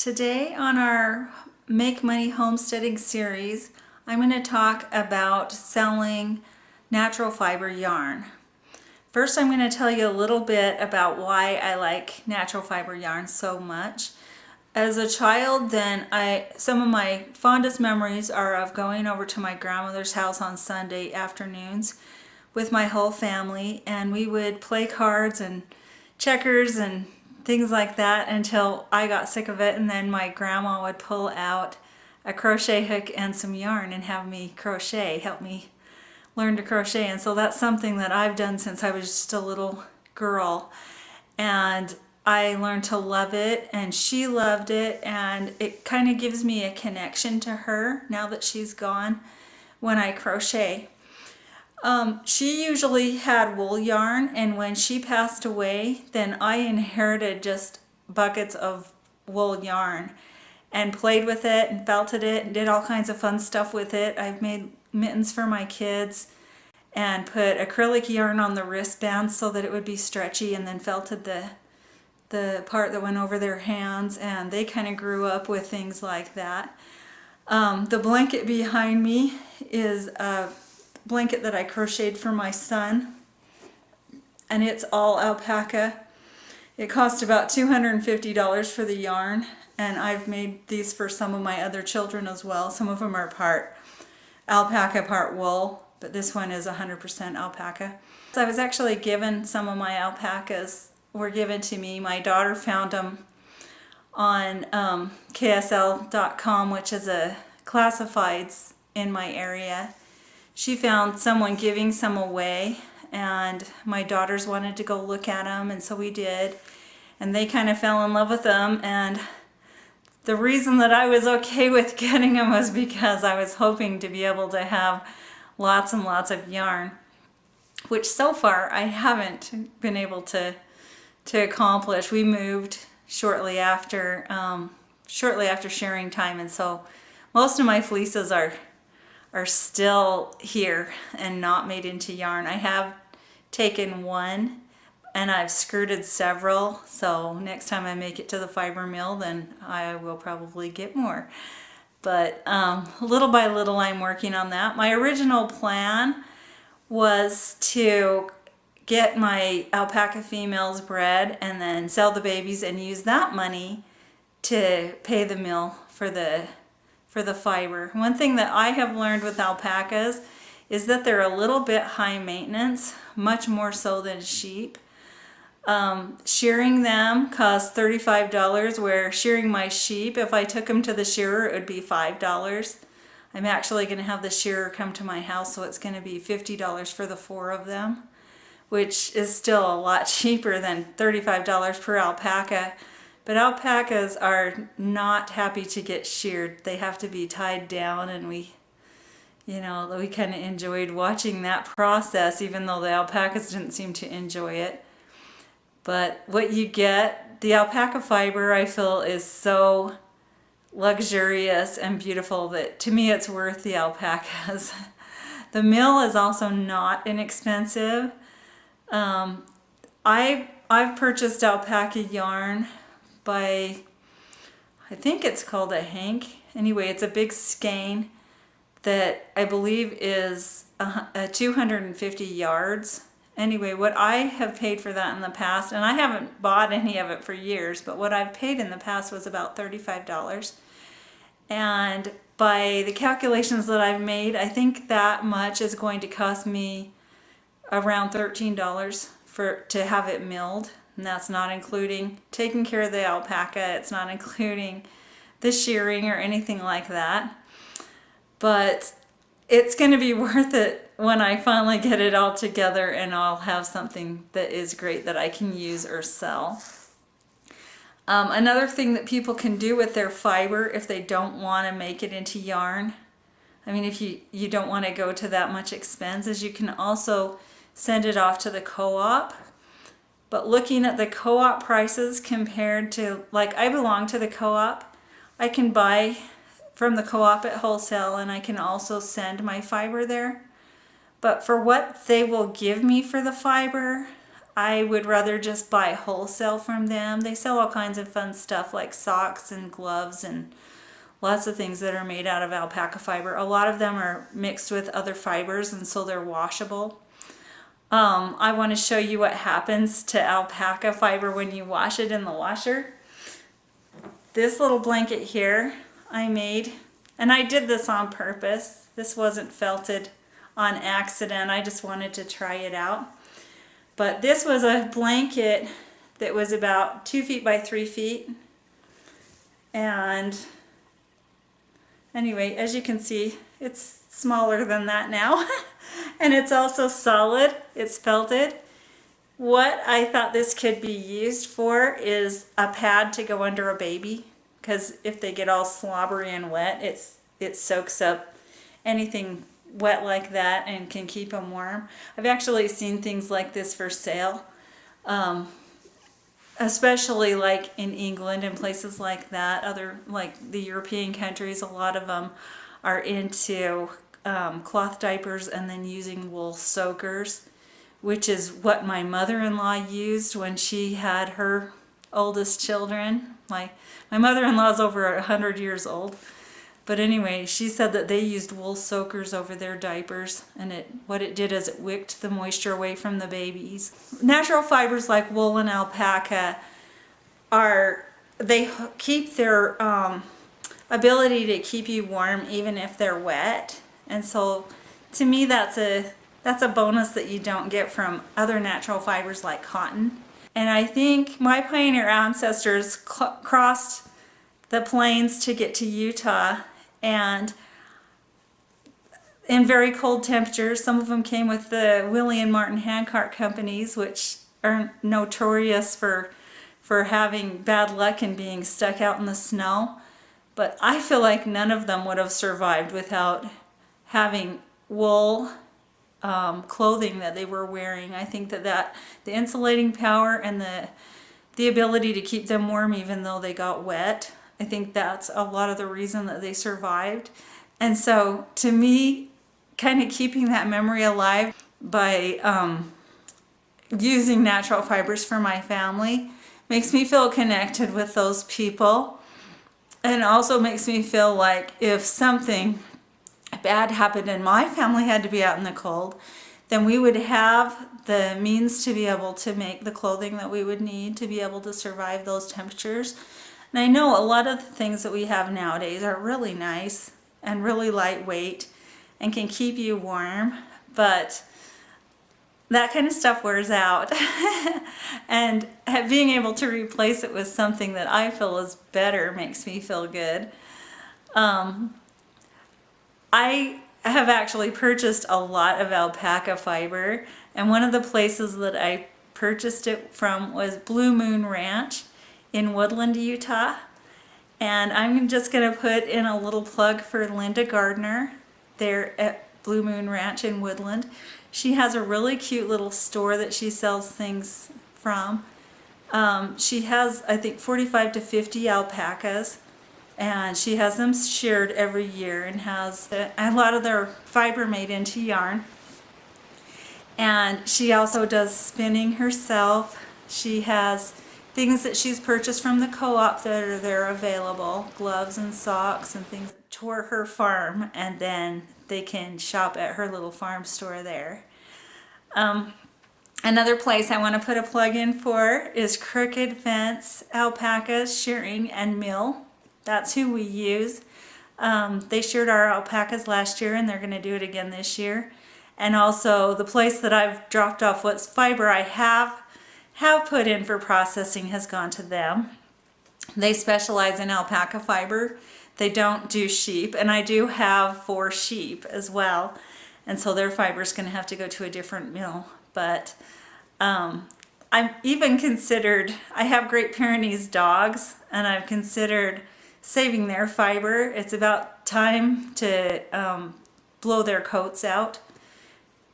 Today on our Make Money Homesteading series, I'm going to talk about selling natural fiber yarn. First, I'm going to tell you a little bit about why I like natural fiber yarn so much. As a child, some of my fondest memories are of going over to my grandmother's house on Sunday afternoons with my whole family, and we would play cards and checkers and things like that until I got sick of it, and then my grandma would pull out a crochet hook and some yarn and have me crochet, help me learn to crochet. And so that's something that I've done since I was just a little girl, and I learned to love it, and she loved it, and it kind of gives me a connection to her now that she's gone when I crochet. She usually had wool yarn, and when she passed away, then I inherited just buckets of wool yarn and played with it and felted it and did all kinds of fun stuff with it. I've made mittens for my kids and put acrylic yarn on the wristbands so that it would be stretchy, and then felted the part that went over their hands, and they kind of grew up with things like that. The blanket behind me is a blanket that I crocheted for my son, and it's all alpaca. It cost about $250 for the yarn, and I've made these for some of my other children as well. Some of them are part alpaca, part wool, but this one is 100% alpaca. So I was actually given some of my alpacas, were given to me. My daughter found them on KSL.com, which is a classifieds in my area. She found someone giving some away, and my daughters wanted to go look at them, and so we did, and they kind of fell in love with them. And the reason that I was okay with getting them was because I was hoping to be able to have lots and lots of yarn, which so far I haven't been able to accomplish. We moved shortly after sharing time, and so most of my fleeces are still here and not made into yarn. I have taken one and I've skirted several, so next time I make it to the fiber mill, then I will probably get more. But little by little I'm working on that. My original plan was to get my alpaca females bred and then sell the babies and use that money to pay the mill for the fiber. One thing that I have learned with alpacas is that they're a little bit high maintenance, much more so than sheep. Shearing them costs $35, where shearing my sheep, if I took them to the shearer, it would be $5. I'm actually going to have the shearer come to my house, so it's going to be $50 for the 4 of them, which is still a lot cheaper than $35 per alpaca. But alpacas are not happy to get sheared. They have to be tied down, and we kind of enjoyed watching that process, even though the alpacas didn't seem to enjoy it. But what you get, the alpaca fiber, I feel is so luxurious and beautiful that to me it's worth the alpacas. The mill is also not inexpensive. I've purchased alpaca yarn by, I think it's called a hank. Anyway, it's a big skein that I believe is 250 yards. Anyway, what I have paid for that in the past, and I haven't bought any of it for years, but what I've paid in the past was about $35. And by the calculations that I've made, I think that much is going to cost me around $13 to have it milled. And that's not including taking care of the alpaca. It's not including the shearing or anything like that. But it's going to be worth it when I finally get it all together and I'll have something that is great that I can use or sell. Another thing that people can do with their fiber, if they don't want to make it into yarn, I mean, if you don't want to go to that much expense, is you can also send it off to the co-op. But looking at the co-op prices compared to, like, I belong to the co-op, I can buy from the co-op at wholesale, and I can also send my fiber there. But for what they will give me for the fiber, I would rather just buy wholesale from them. They sell all kinds of fun stuff like socks and gloves and lots of things that are made out of alpaca fiber. A lot of them are mixed with other fibers and so they're washable. I want to show you what happens to alpaca fiber when you wash it in the washer. This little blanket here I made, and I did this on purpose. This wasn't felted on accident. I just wanted to try it out. But this was a blanket that was about 2 feet by 3 feet. And anyway, as you can see, it's smaller than that now. And it's also solid. It's felted. What I thought this could be used for is a pad to go under a baby, because if they get all slobbery and wet, it soaks up anything wet like that and can keep them warm. I've actually seen things like this for sale, especially like in England and places like that. Other, like the European countries, a lot of them are into cloth diapers and then using wool soakers, which is what my mother-in-law used when she had her oldest children. My mother-in-law is over 100 years old. But anyway, she said that they used wool soakers over their diapers, and what it did is it wicked the moisture away from the babies. Natural fibers like wool and alpaca they keep their ability to keep you warm even if they're wet. And so to me that's a bonus that you don't get from other natural fibers like cotton. And I think my pioneer ancestors crossed the plains to get to Utah, and in very cold temperatures. Some of them came with the Willie and Martin handcart companies, which are notorious for having bad luck and being stuck out in the snow. But I feel like none of them would have survived without having wool clothing that they were wearing. I think that the insulating power and the ability to keep them warm even though they got wet, I think that's a lot of the reason that they survived. And so to me, kind of keeping that memory alive by using natural fibers for my family makes me feel connected with those people, and also makes me feel like if something bad happened and my family had to be out in the cold, then we would have the means to be able to make the clothing that we would need to be able to survive those temperatures. And I know a lot of the things that we have nowadays are really nice and really lightweight and can keep you warm, but that kind of stuff wears out. And being able to replace it with something that I feel is better makes me feel good. I have actually purchased a lot of alpaca fiber, and one of the places that I purchased it from was Blue Moon Ranch in Woodland, Utah. And I'm just going to put in a little plug for Linda Gardner there at Blue Moon Ranch in Woodland. She has a really cute little store that she sells things from. She has, I think, 45 to 50 alpacas, and she has them sheared every year and has a lot of their fiber made into yarn. And she also does spinning herself. She has things that she's purchased from the co-op that are there available, gloves and socks and things, toward her farm, and then they can shop at her little farm store there. Another place I want to put a plug in for is Crooked Fence Alpaca Shearing and Mill. That's who we use. They sheared our alpacas last year and they're going to do it again this year. And also the place that I've dropped off what fiber I have put in for processing has gone to them. They specialize in alpaca fiber. They don't do sheep, and I do have 4 sheep as well, and so their fiber is going to have to go to a different mill. But I've even considered, I have Great Pyrenees dogs, and I've considered saving their fiber. It's about time to blow their coats out.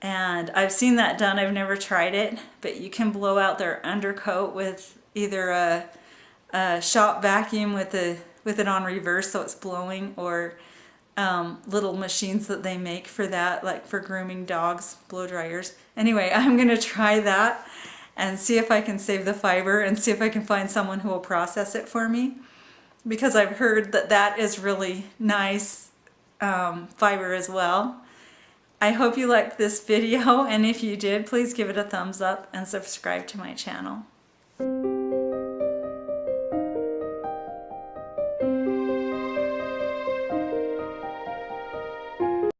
And I've seen that done. I've never tried it, but you can blow out their undercoat with either a shop vacuum with it on reverse so it's blowing, or little machines that they make for that, like for grooming dogs, blow dryers. Anyway, I'm gonna try that. and see if I can save the fiber and see if I can find someone who will process it for me, because I've heard that that is really nice fiber as well. I hope you liked this video, and if you did, please give it a thumbs up and subscribe to my channel.